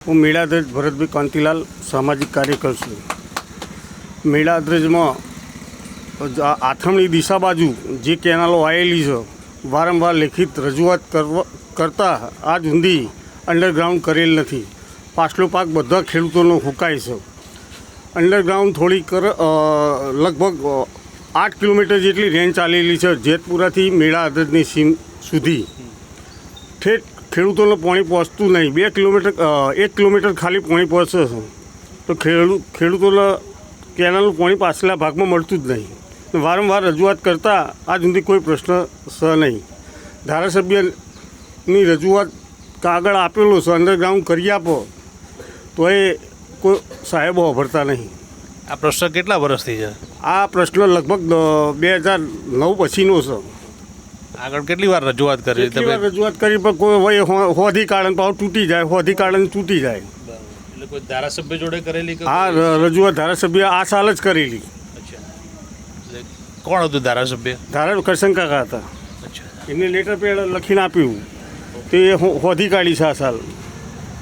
હું મેળાધ્રજ ભરતભાઈ કાંતિલાલ સામાજિક કાર્યકર છું. મેળાધ્રજમાં આથમણી દિશા બાજુ જે કેનાલો આવેલી છે વારંવાર લેખિત રજૂઆત કરતા આજ સુધી અંડરગ્રાઉન્ડ કરેલ નથી. પાછલો પાક બધા ખેડૂતોનો હુકાય છે. અંડરગ્રાઉન્ડ થોડીક લગભગ 8 કિલોમીટર જેટલી રેન્જ ચાલેલી છે જેતપુરાથી મેળાધ્રજની સીમ સુધી. ઠેઠ ખેડૂતોને પાણી પહોંચતું નહીં. 1 કિલોમીટર ખાલી પાણી પહોંચે છે તો ખેડૂતોને કેનાલનું પાણી પાછલા ભાગમાં મળતું જ નહીં. વારંવાર રજૂઆત કરતાં આજ સુધી કોઈ પ્રશ્ન છે નહીં. ધારાસભ્યની રજૂઆત કાગળ આપેલો છે અંડરગ્રાઉન્ડ કરી આપો તો એ કોઈ સાહેબો વાપરતા નહીં. આ પ્રશ્ન કેટલા વર્ષથી છે? આ પ્રશ્ન લગભગ 2009 પછીનો છે. આગળ કેટલી વાર રજૂઆત કરી તમે? રજૂઆત કરી પણ કોઈ હોધી કાળન પાછું તૂટી જાય, હોધી કાળન તૂટી જાય. એટલે કોઈ ધારાસભ્ય જોડે કરેલી? આ રજૂઆત ધારાસભ્ય આ સાલ જ કરેલી. અચ્છા, એટલે કોણ હતું ધારાસભ્ય? કરશન કાકા હતા. અચ્છા, એમને લેટર પેડ લખીને આપ્યું તે હોધી કાઢી છે આ સાલ.